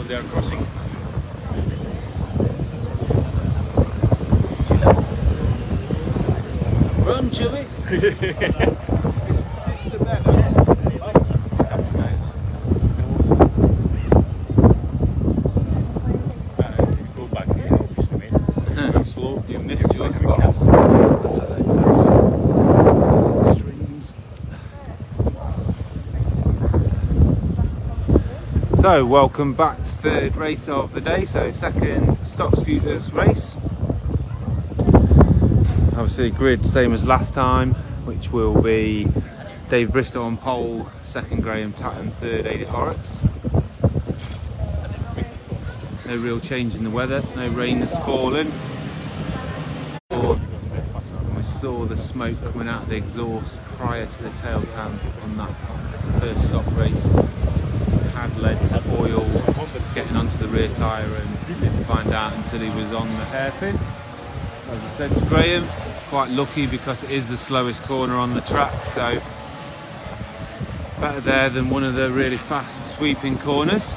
they are crossing. Run, Jimmy! Go back here, obviously, mate. Go slow. You missed your spot. That's crossing streams. So, welcome back to the third race of the day, so second stock scooters race. Obviously grid same as last time, which will be Dave Bristow on pole, second Graham Tatton, third Ada Horrocks. No real change in the weather, no rain has fallen. We saw the smoke coming out of the exhaust prior to the tail cam on that first stop race. Had led to oil getting onto the rear tyre and didn't find out until he was on the hairpin. As I said to Graham, it's quite lucky because it is the slowest corner on the track, so better there than one of the really fast sweeping corners.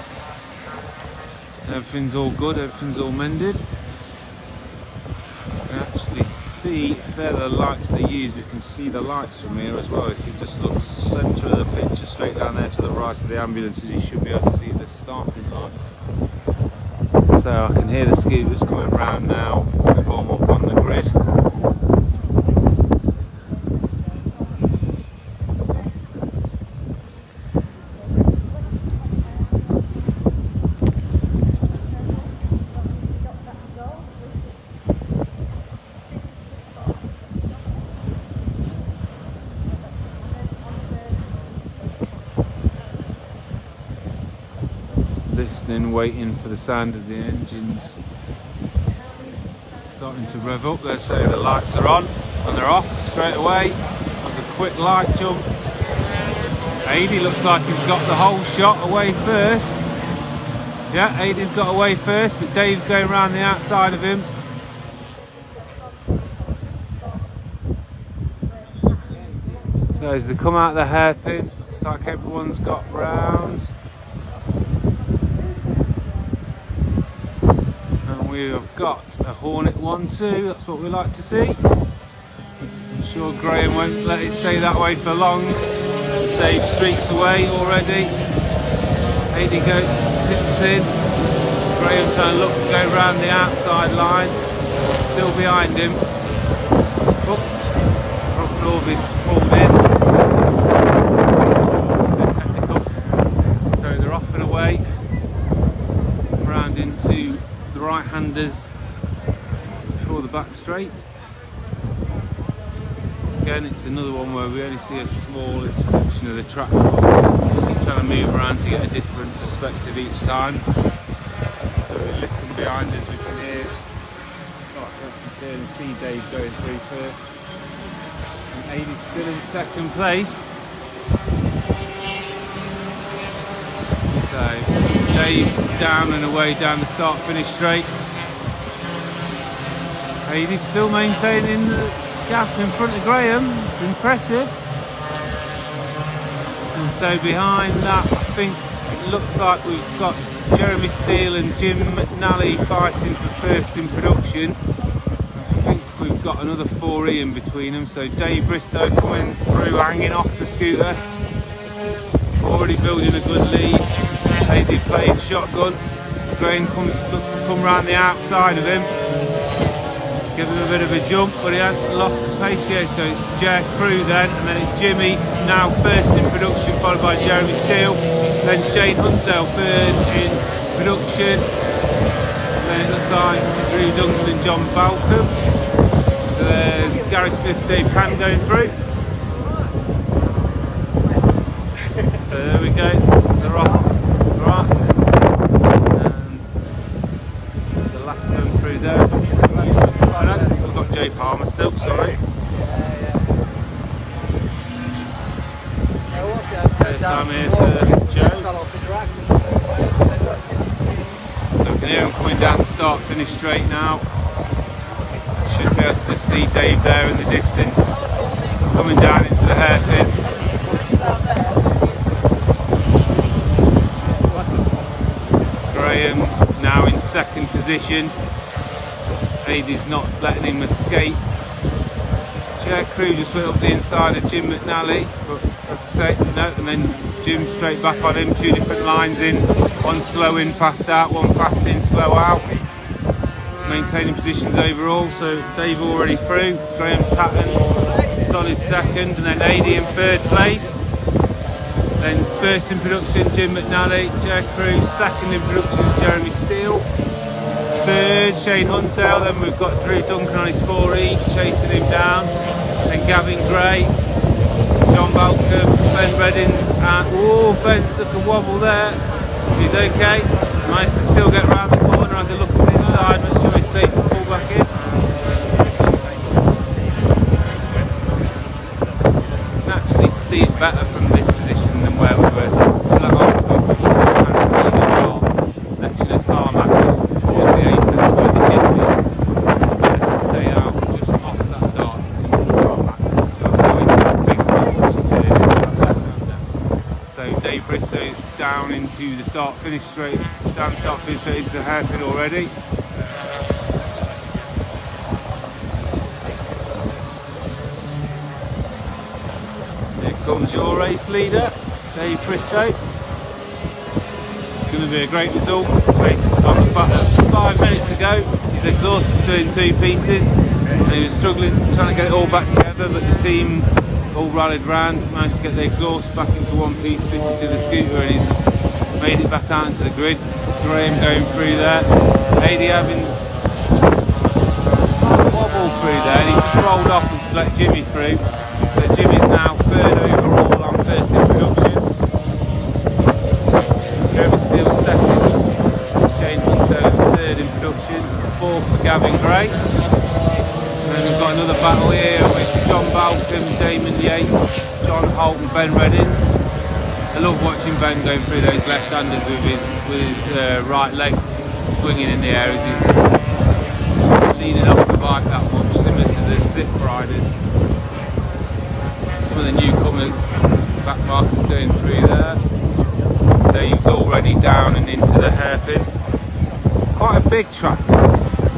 Everything's all good, everything's all mended. You can actually see, if they're the lights they use, we can see the lights from here as well. If you just look centre of the picture, straight down there to the right of the ambulances, you should be able to see the starting lights. So I can hear the scooters coming round now to form up on the grid. Listening, waiting for the sound of the engines starting to rev up there, so the lights are on and they're off straight away. That's a quick light jump. Adi looks like he's got the whole shot away first. Yeah, Adi's got away first, but Dave's going around the outside of him. So as they come out of the hairpin, looks like everyone's got round. We have got a Hornet 1-2, that's what we like to see. I'm sure Graham won't let it stay that way for long. Dave streaks away already. Adi goes, tips in. Graham trying to look to go round the outside line. Still behind him. Oh, Norvis pulled in. It's a bit technical. So they're off and away. Round into right-handers before the back straight. Again, it's another one where we only see a small section of the track. Just keep trying to move around to get a different perspective each time. So we listen behind us, we can hear and see Dave going through first. And Adi's still in second place. So Dave down and away down the start-finish straight. Adi's still maintaining the gap in front of Graham. It's impressive. And so behind that, I think it looks like we've got Jeremy Steele and Jim McNally fighting for first in production. I think we've got another 4E in between them. So Dave Bristow coming through, hanging off the scooter. Already building a good lead. Adi playing shotgun. Graham looks to come round the outside of him. Give him a bit of a jump, but he hasn't lost the pace yet. So it's Jer Crew then, and then it's Jimmy now first in production, followed by Jeremy Steele. Then Shane Hunsdale third in production. And then it looks like Drew Duncan and John Balcom. So there's Gary Smith, Dave Pan going through. So there we go, they're off. Right, and the last of them through there. We've got Jay Palmer still, sorry. First time here for Joe. So we can hear him coming down the start-finish straight now. Should be able to just see Dave there in the distance, coming down into the hairpin. position. Aidy's not letting him escape. Chair Crew just went up the inside of Jim McNally, but like I say, no, and then Jim straight back on him. Two different lines in, one slow in, fast out, one fast in, slow out. Maintaining positions overall, so Dave already through, Graham Tatton solid second, and then Aidy in third place. Then first in production Jim McNally, Chair Crew, second in production Jeremy Steele, third Shane Hunsdale, then we've got Drew Duncan on his 4E chasing him down, then Gavin Gray, John Balcom, Ben Reddins, and oh, Ben took a wobble there. He's okay, managed to still get around the corner as he looks inside, make sure he's safe to fall back in. You can actually see it better from this position than where we were flat on, so you can kind of see the whole section of tarmac just towards the apex where the dip is. Better to stay out just off that dot into the tarmac to avoid the big bump as you turn into that left-hander. So Dave Bristow's down into the start-finish straight, down start-finish straight into the hairpin already. Here comes your race leader, Dave Bristow. It's going to be a great result based on the fact that 5 minutes ago his exhaust was still in 2 pieces and he was struggling trying to get it all back together, but the team all rallied round, managed to get the exhaust back into one piece, fitted to the scooter, and he's made it back out into the grid. Graham going through there, Aidy having a slight wobble through there, and he just rolled off and just let Jimmy through. So Jimmy's now third overall on first in production. Jeremy Steele second, Shane Hunsdale third in production, fourth for Gavin Gray. And then we've got another battle here with John Balcom, Damon Yates, John Holt and Ben Reddins. I love watching Ben going through those left-handers with his right leg swinging in the air as he's leaning off the bike that much, similar to the zip riders. Some of the newcomers, back markers going through there. Dave's already down and into the hairpin. Quite a big track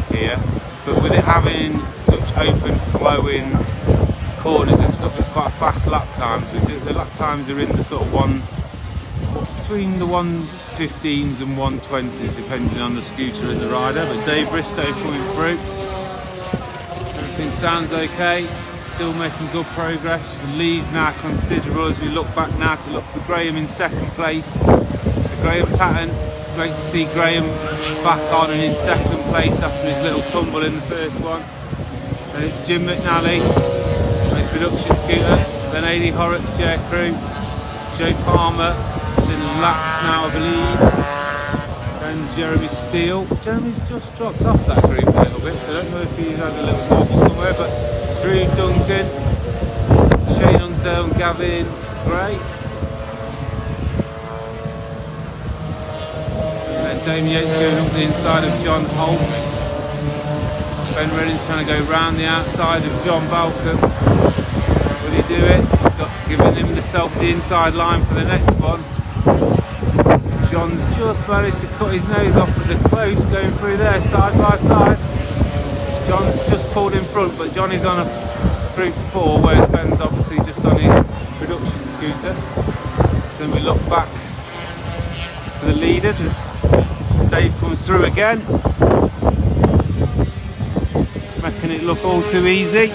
here, but with it having such open flowing corners and stuff, it's quite a fast lap time. So the lap times are in the sort of between the 115s and 120s depending on the scooter and the rider. But Dave Bristow coming through. Everything sounds okay. Still making good progress. The lead's now considerable as we look back now to look for Graham in second place. Graham Tatton, great to see Graham back on and in second place after his little tumble in the first one. Then it's Jim McNally, his production scooter. Then Aidy Horrocks, Chair Crew. Joe Palmer, been lapped now I believe. And Jeremy Steele. Jeremy's just dropped off that group a little bit, so I don't know if he's had a little wobble somewhere, but Drew Duncan, Shane Hunsdale and Gavin Gray. And then Damien Yates going up the inside of John Holt. Ben Redding's trying to go round the outside of John Balcom. Will he do it? He's got giving himself the inside line for the next one. John's just managed to cut his nose off with the close going through there side by side. John's just pulled in front, but Johnny's on a group 4 where Ben's obviously just on his production scooter. Then we look back for the leaders as Dave comes through again, making it look all too easy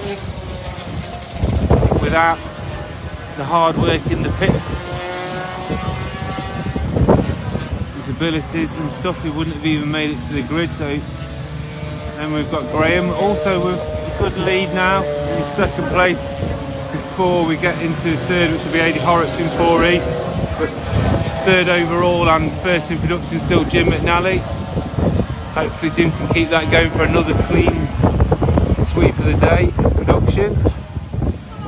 without the hard work in the pits. His abilities and stuff, he wouldn't have even made it to the grid. So then we've got Graham also with a good lead now in second place before we get into third, which will be Aidy Horrocks in 4E. But third overall and first in production still Jim McNally. Hopefully Jim can keep that going for another clean sweep of the day in production.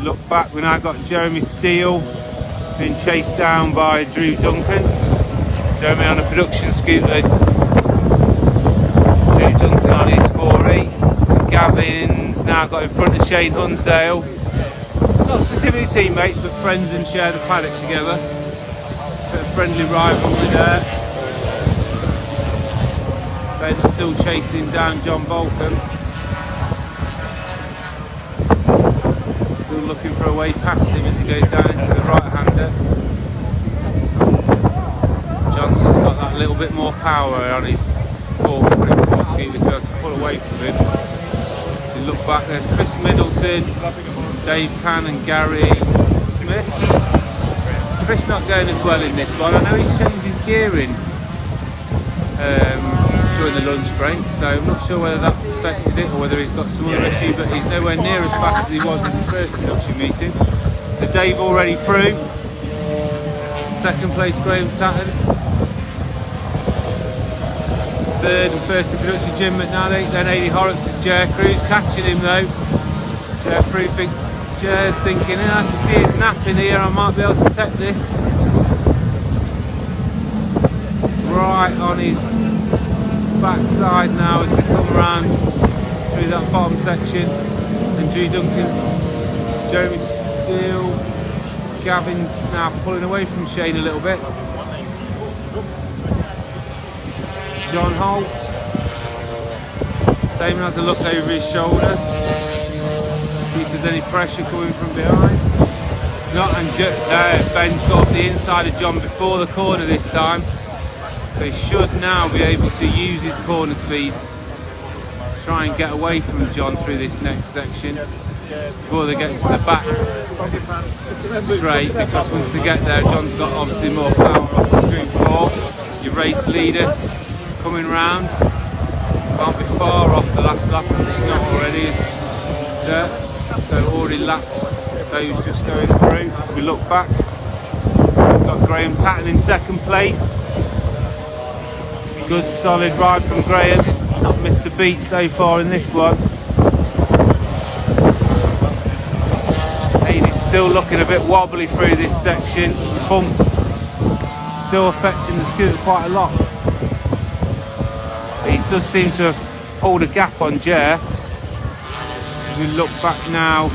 Look back, we now got Jeremy Steele being chased down by Drew Duncan. Jeremy on a production scooter, Drew Duncan on his 4E. Gavin's now got in front of Shane Hunsdale. Not specifically teammates, but friends and share the paddock together. Bit of friendly rivalry there. Ben still chasing down John Bolcombe. Still looking for a way past him as he goes down into the right-hander. Johnson's got that little bit more power on his fork scooter to be able to pull away from him. If you look back, there's Chris Middleton, Dave Cann and Gary Smith. Chris not going as well in this one. I know he's changed his gearing during the lunch break, so I'm not sure whether that's affected it or whether he's got some other issue, but he's nowhere near as fast as he was in the first production meeting. So Dave already through. Second place Graham Tatton. Third and first in production Jim McNally. Then AD Horrocks and Jer Cruz catching him though. Jer through, Jer's thinking, I can see it's napping here, I might be able to take this. Right on his backside now as we come round through that bottom section. And Drew Duncan, Jeremy Steele, Gavin's now pulling away from Shane a little bit. John Holt. Damon has a look over his shoulder. See if there's any pressure coming from behind. Not, and Ben's got off the inside of John before the corner this time. So he should now be able to use his corner speed to try and get away from John through this next section before they get to the back straight, because once they get there, John's got obviously more power off the group 4. Your race leader coming round, can't be far off the last lap, he's not already there, so already lapped those just going through. If we look back, we've got Graham Tatton in second place. Good solid ride from Graham, not missed a beat so far in this one. He's still looking a bit wobbly through this section, bumps still affecting the scooter quite a lot. He does seem to have pulled a gap on Jer. As we look back now,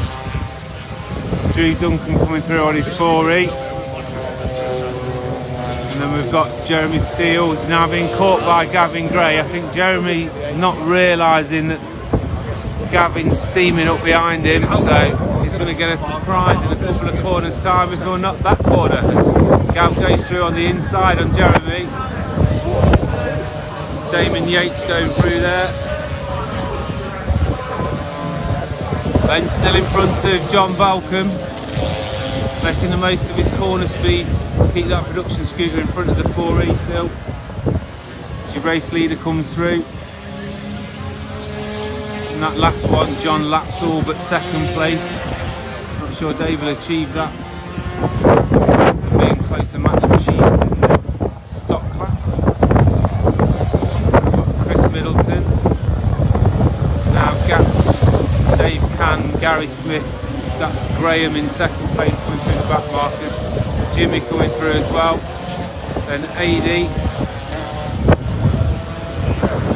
Drew Duncan coming through on his 4E. And then we've got Jeremy Steele now being caught by Gavin Gray. I think Jeremy not realising that Gavin's steaming up behind him, so he's going to get a surprise in a couple of corners time before not that corner. As Gav goes through on the inside on Jeremy. Damon Yates going through there. Ben still in front of John Balcombe, making the most of his corner speed to keep that production scooter in front of the 4E still. As your race leader comes through. And that last one, John lapped all but second place. Not sure Dave will achieve that. Being close to match machines in the stock class. Middleton. Now Dave Cann, Gary Smith, that's Graham in second place coming through the back markers. Jimmy coming through as well. Then AD.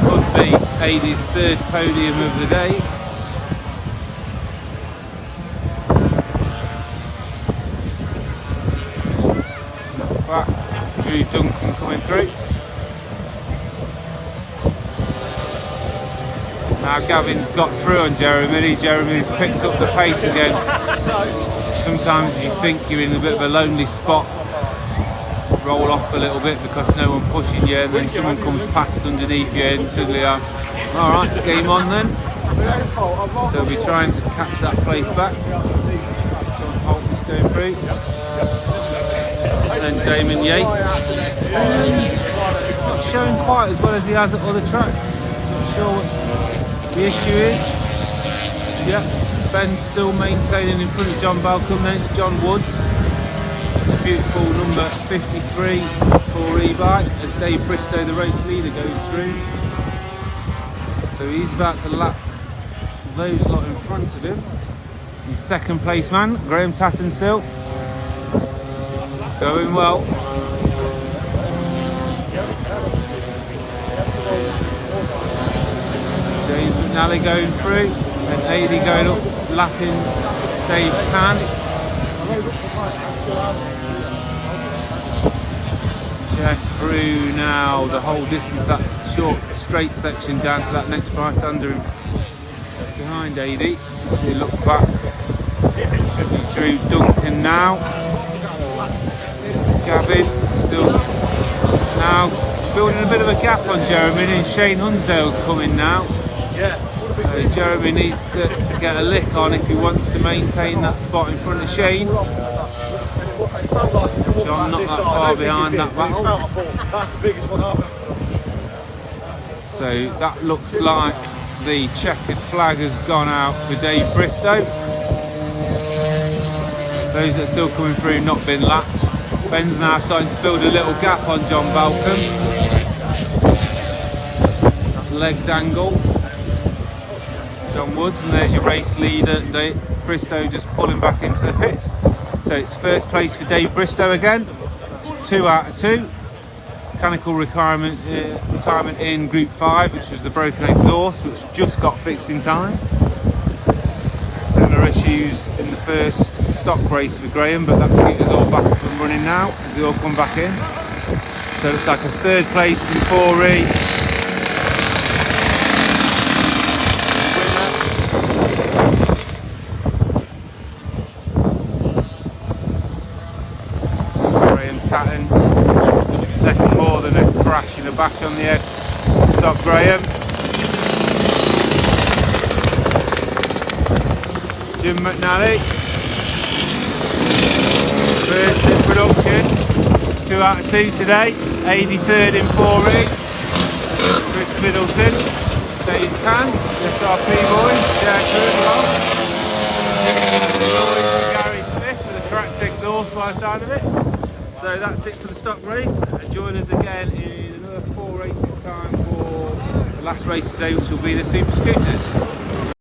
Could be AD's third podium of the day. Back, Drew Duncan coming through. Now Gavin's got through on Jeremy. Jeremy's picked up the pace again. Sometimes you think you're in a bit of a lonely spot, roll off a little bit because no one pushing you, and then someone comes past underneath you and suddenly alright, it's game on then. So we'll be trying to catch that place back. John Holt is going through. And then Damon Yates. Not showing quite as well as he has at other tracks. Not sure what the issue is. Yep, Ben's still maintaining in front of John Balcombe. Then it's John Woods. Beautiful number 53 for e-bike as Dave Bristow, the race leader, goes through. So he's about to lap those lot in front of him. And second place man, Graham Tatton still. Going well. James McNally going through, and AD going up, lapping Dave Cann. Jeff through now the whole distance, that short straight section down to that next right-hander behind AD. As we look back, should be Drew Duncan now. Gavin still now building a bit of a gap on Jeremy, and Shane Hunsdale's coming now. Jeremy needs to get a lick on if he wants to maintain that spot in front of Shane. John not that far behind that battle. That's the biggest one I've. So that looks like the checkered flag has gone out for Dave Bristow. Those that are still coming through not been lapped. Ben's now starting to build a little gap on John Balcom. That leg dangle. John Woods, and there's your race leader, Bristow, just pulling back into the pits. So it's first place for Dave Bristow again. It's 2 out of 2. Mechanical retirement in Group 5, which was the broken exhaust, which just got fixed in time. Similar issues in the first stock race for Graham, but that scooter's all back up and running now as they all come back in. So it's like a third place in 4E. Taking more than a crash and a bash on the head. Stop Graham. Jim McNally. First in production. 2 out of 2 today. 83rd in 4E. Chris Middleton. Dave Can. SRP boys. Gary Smith with a cracked exhaust by the side of it. So that's it for the stock race. Join us again in another 4 races time for the last race today, which will be the Super Scooters.